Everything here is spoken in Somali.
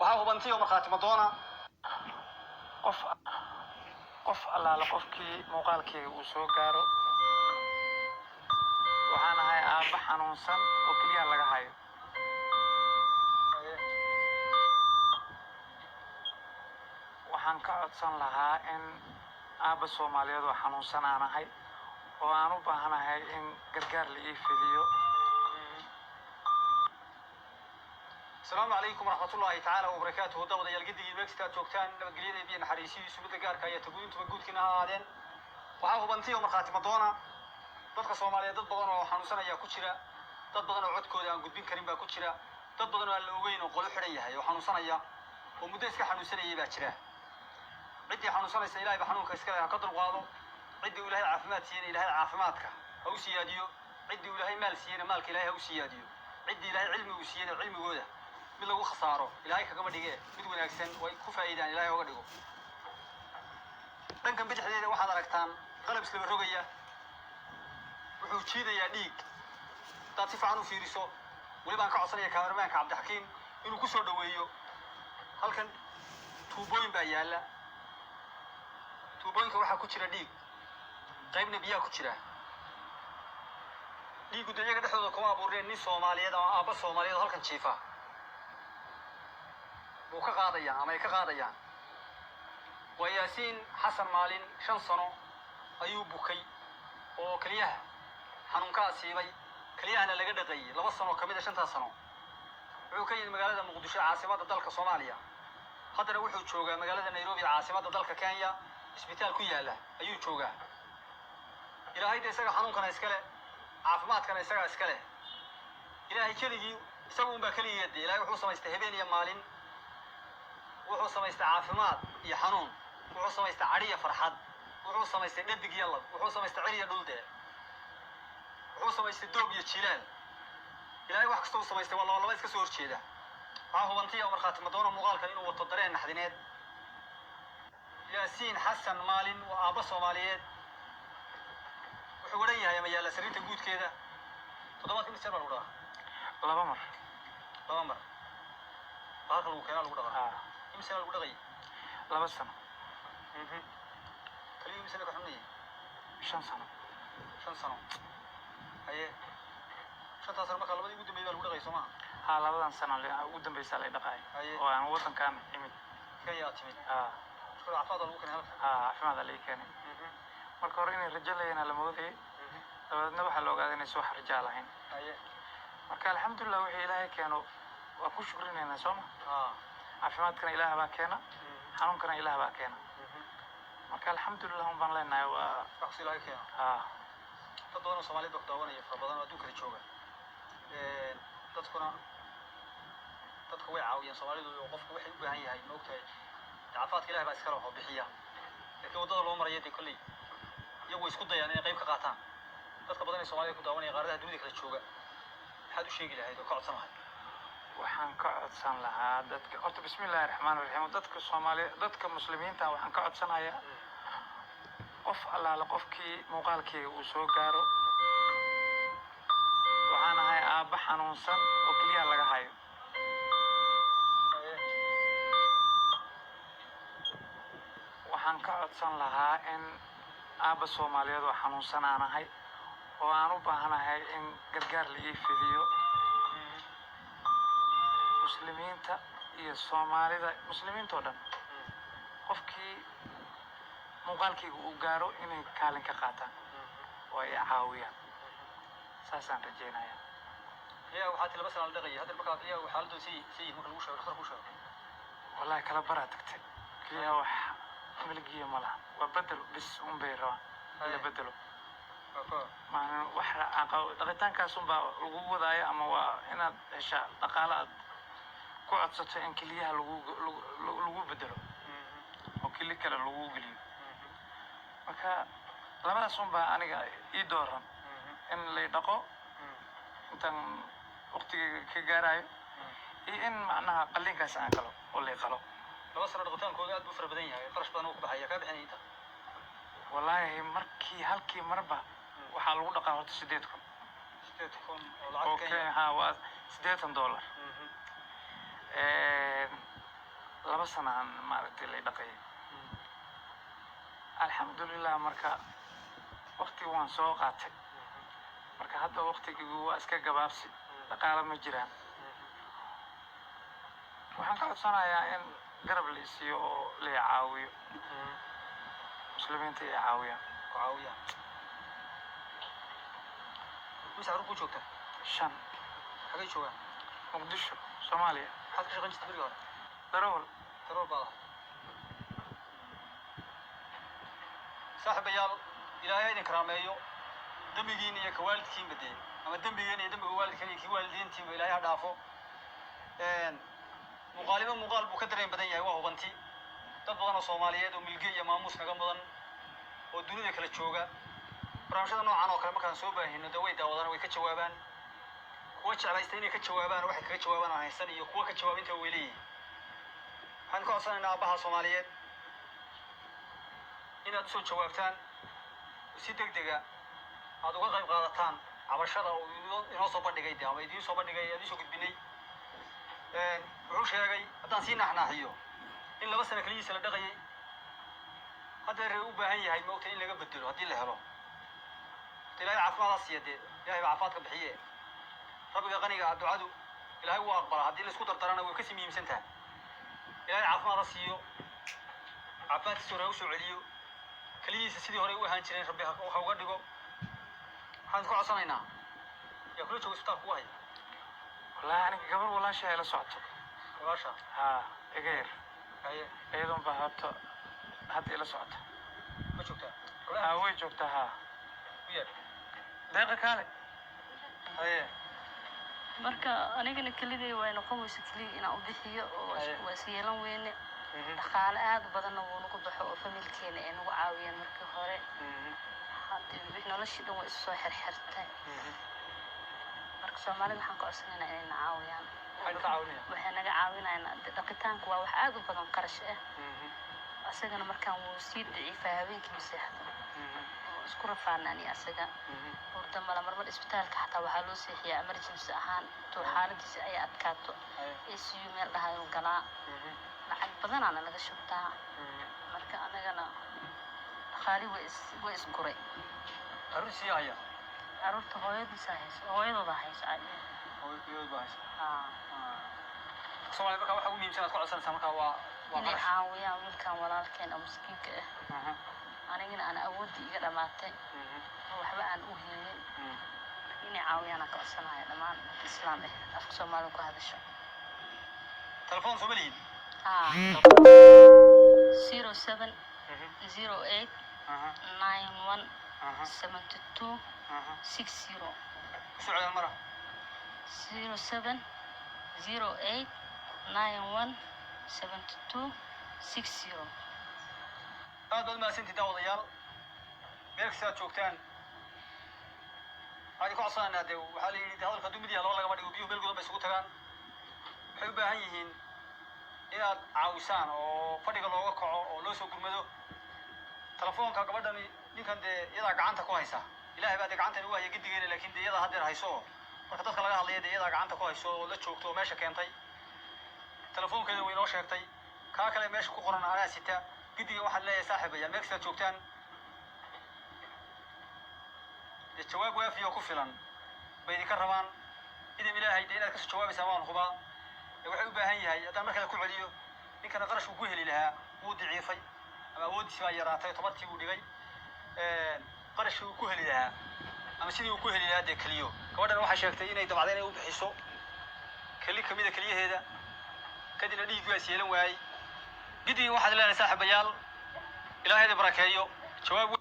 waxaa hubantii oo markhaati madoona qof allaala qofkii muuqaalkeyga uu soo gaaro waxaan ahay aabba xanuunsan oo keliya laga hayo. waxaan ka codsan lahaa in aabba Soomaaliyeed oo xanuunsan aan ahay oo aan u baahanahay in gargaar la ii fidiyo. السلام عليكم ورحمة الله تعالى وبركاته. ودودا يلقدي مكستا جوكتان نبغليدا بين حريسي سميدا غاركا يا تغوين تبغود كنا هادين waxaa hubantii oo markhaati madoona dadka Soomaaliyeed dad badan oo xanuunsanaya ku jira, dad badan oo codkooda aan gudbin karin baa ku jira, dad badan oo aan la ogeyn oo qolo xiran yahay oo xanuunsanaya oo muddo iska xanuunsanayay baa jira. cidii xanuunsanaysa Ilaahay baa xanuunka iska leh ka dulqaado, cidii Ilaahay caafimaad siiyay Ilaahay caafimaadka ha u siyaadiyo, cidii Ilaahay maal siiyay maalka Ilaahay ha u siyaadiyo, cidii Ilaahay cilmi u siiyay cilmigooda mid lagu khasaaro Ilaahay kagama dhige mid wanaagsan way ku faa'iidaan Ilaahay uga dhigo. dhankan bidixdeeda waxaad aragtaan qalab isla rogaya wuxuu jiidayaa dhiig. dad si fiican u fiiriso wali baan ka codsanayaa kaameramanka Cabdixakiin inuu ku soo dhaweeyo. halkan tuubooyin baa yaala, tuubooyinka waxaa ku jira dhiig, qaybna biyaa ku jira. dhiigu dayaga dhexdooda kuma abuureen nin Soomaaliyeed ama aabba Soomaaliyeed halkan jiifa buu ka qaadaya ama ay ka qaadayaan. waa Yaasiin Xasan Maalin 5 sano ayuu bukay oo kaliyaha xanuunka asiibay, kaliyahana laga dhaqay 2 sano kamid ah 5 sano. wuxuu ka yimid magaalada Muqdisho caasimada dalka Soomaaliya, haddana wuxuu joogaa magaalada Nairobi caasimada dalka Kenya, isbitaal ku yaala ayuu joogaa. Ilaahay isaga xanuunkana iska leh, caafimaadkana isaga iska leh. Ilaahay keligii isagu un baa kaliya Ilaahay wuxuu samaystay habeen iyo maalin, wuxuu samaystay caafimaad iyo xanuun, wuxuu samaystay cariya farxad, wuxuu samaystay dhadig iyo lab, wuxuu samaystay ciriya dhulde, wuxuu samaystay doog iyo jilaal. Ilaahay wax kasta uu samaystay waa laba iska soo horjeeda. waxaa hubantii oo markhaati madoona muuqaalkan inuu wato dareen naxdineed. Yaasiin Xasan Maalin waa aabba Soomaaliyeed, wuxuu waran yahay ama yaala sariirta guudkeeda 7 mitir baa lagu dhaqa 2 mar baaqal uu keenaa lagu dhaqa imisa lagu dhaqay 2 sano kaliya imisa ka xumnay 5 sano haye 5 sano marka labadii ugu dambeeyay lagu dhaqay Soomaa labadan sano ugu dambeeyay la dhaqay oo aan wadankan imid kaya timid shaqada caafimaad lagu keenay caafimaad la keenay marka hore inay rajo leeyna la mooday dabadna waxa la ogaaday inay soo xarjaa lahayn marka alxamdulillah wixii Ilaahay keeno waa ku shukrinayna Soomaa caafimaadkana Ilaahay baa keena xanuunkana Ilaahay baa keena marka alxamdulillah baan leenahay waa waqti Ilaahay keena dad badan oo Soomaaliyeed oo daawanaya fara badan oo adduunka jooga dadku way caawiyaan Soomaalidu oo qofku waxay u baahan yahay moogtahay caafimaadka Ilaahay baa iska leh oo bixiya laakiin wadada loo marayo ee kulli iyagu isku dayaan inay qayb ka qaataan. dadka badan ee Soomaaliyeed ku daawanaya qaaradaha dunida kala jooga waxaad u sheegi lahayd oo ka codsan lahayd? waxaan ka codsan lahaa dadka horta bismillaahir rahmaanir rahiim dadka Soomaaliyeed dadka muslimiinta waxaan ka codsanayaa qof allaala qofkii muuqaalkeyga uu soo gaaro waxaan ahay aabba xanuunsan oo keliya laga hayo. waxaan ka codsan lahaa in aabba Soomaaliyeed oo xanuunsan aan ahay oo aan u baahanahay in gargaar la ii fidiyo. muslimiinta iyo Soomaalida muslimiinta oo dhan qofkii muuqaalkeyga uu gaaro inay kaalin ka qaataan oo ay caawiyaan saasaan rajeynayaa. waxaad 2 sano la dhaqay hadda marka xaaladdu si marka lagu sheego ku sheego wallahi kala bara tagtay kaliya wax milkiye ma laha waa bedel bis bay rabaan la bedelo maana wax dhaqitaankaas baa lagu wadaaya ama waa inaad hesha dhaqaalaad ku codsato in kaliya lagu bedelo oo kaliya kale lagu geliyo. marka labadaas baa aniga ii dooran in la dhaqo intan waqtiga ka gaarayo iyo in macnaha qalliinkaas aan galo oo la qalo. 2 sano dhaqitaankooda aad u fara badan yahay qarash badan oo ku baxaya ka bixin inta wallahi markii halkii marba waxa lagu dhaqaa horta 8,000 oo lacag Kenya waa $80. سنة مارتي اللي دقي الحمد لله مركا وقتي وان سوقات مركا هذا وقتي جوا اسكا جبابسي دقالة مجران وحن كل سنة يا إن قرب لي سيو لي عاوي مسلمين تي عاوية وش عروق وجوكتا شن حاجة شو مقدشو صوماليا حاجة شغل تبري ولا ضروري بعض صاحب يال إلهي إن كراميو دمجين يا كوالد كين بدي أما دمجين يا دمج والد كين كوالدين تيم إلهي هدافو إن مغالبة بكترين بدن يا وهو بنتي تبغى صوماليات وملقية ماموس نجم بدن والدنيا كلها شوجا برامشنا نوع عنو كلام كان سوبه إنه دوي داودان ويكتشوابان كوتش على يستيني كتشوابان واحد كتشوابان على يستني يكوا كتشوابين تويلي هنكو أصلاً نابها صوماليات إن تسوي شوابتان وسيدك دقة هذا وقع غلطان عبشرة وإنه صوب الدقة ده ويدين صوب الدقة يدين شو قبني وعوش يا جاي أتان سينا إحنا حيو إن لبس أنا كليس الدقة هذا الرؤوبة هي موت إن لقى بدلو هذه اللي هرو تلاقي عفوا الصيادة يا هي عفاتك بحية ربك غني قاعد عدو إلهي هو أكبر هذه اللي سكوتر ترانا وكسم يمسنتها إلهي عفوا الصيو عفات السورة وسعوديو كليس سيدي هري وهانشرين ربي وحوقدقو حنكو عصانينا يقولوا شو استاف واحد والله أنا قبل ولا شيء إلا صعدته راشا ها غير هي أيضا بهرت هذا إلا صعدته ما شفتها وين جبتها ويا دقيقة كالي هي marka anigana kaliday way noqon wayso kaliya inaan u bixiyo oo wasiilan weyne dhaqaale aad badan oo nagu baxo oo familkeena ay nagu caawiyeen markii hore hadii noloshii dhan way soo xirxirtay marka Soomaaliya waxaan ka codsanaynaa inay na caawiyaan waxay naga caawinayaan dhaqitaanku waa wax aad u badan qarash ah asagana markaan wuu sii daciifay habeenkii seexdo isku rafaanani asaga hurda marmar isbitaalka xataa waxaa loo seexiyaa emergency ahaan to xaaladiisa ay adkaato ICU meel dhahayo galaa lacag badan aan laga shubtaa marka anagana dhaqaali way isguray arusi aya carruurta hooyadooda haysa Soomaaliya marka waxa ugu muhiimsan aad ku codsanaysaa marka waa inay caawiyaan wiilkan walaalkeen oo miskiinka ah anigana aan awoodii iga dhamaatay waxba aan u helin inay caawiyaan aan ka codsanayo dhammaan islaam afka Soomaaliya ku hadasho telefoon Soomaaliyeed 07 08 91 72 60 سعودي مرة 07 08 91 72 60 هذا ما سنتي داود يال ملك ساعة شوكتان هذه كعصان هذا وحالي هذا القدوم دي الله لقى ما ديو بيو بيلقوا بيسقط كان حبة هيهين إلى عاوسان أو فريق الله وقع أو لو سوق المدو تلفون كقبضني يمكن ده إذا قعنت كويسة إلهي بعد قعنت هو يجد جيني لكن ده إذا هدر هيسو marka dadka laga hadlay iyada gacanta ku hayso la joogto meesha keentay telefoonkeeda way noo sheegtay ka kale meesha ku qoran ana sita gidiga waxa leeyahay saaxiibaya meesha joogtaan jawaab waafiyo ku filan bay ka rabaan idin ilaahay inaad ka soo jawaabaysaa waan hubaa waxay u baahan yahay haddaan markale ku celiyo ninkana qarash uu ku heli lahaa wuu daciifay ama awoodiisa baa yaraatay tabartii uu dhigay qarash uu ku heli lahaa ama sidii uu ku heli lahaa kaliyo gabadhan waxay sheegtay inay dabacdeen ay u bixiso kali kamida kaliyaheeda kadina dhiig waa yeelan waayay gidii waxaad leedahay saaxiibayaal ilaahay barakeeyo jawaab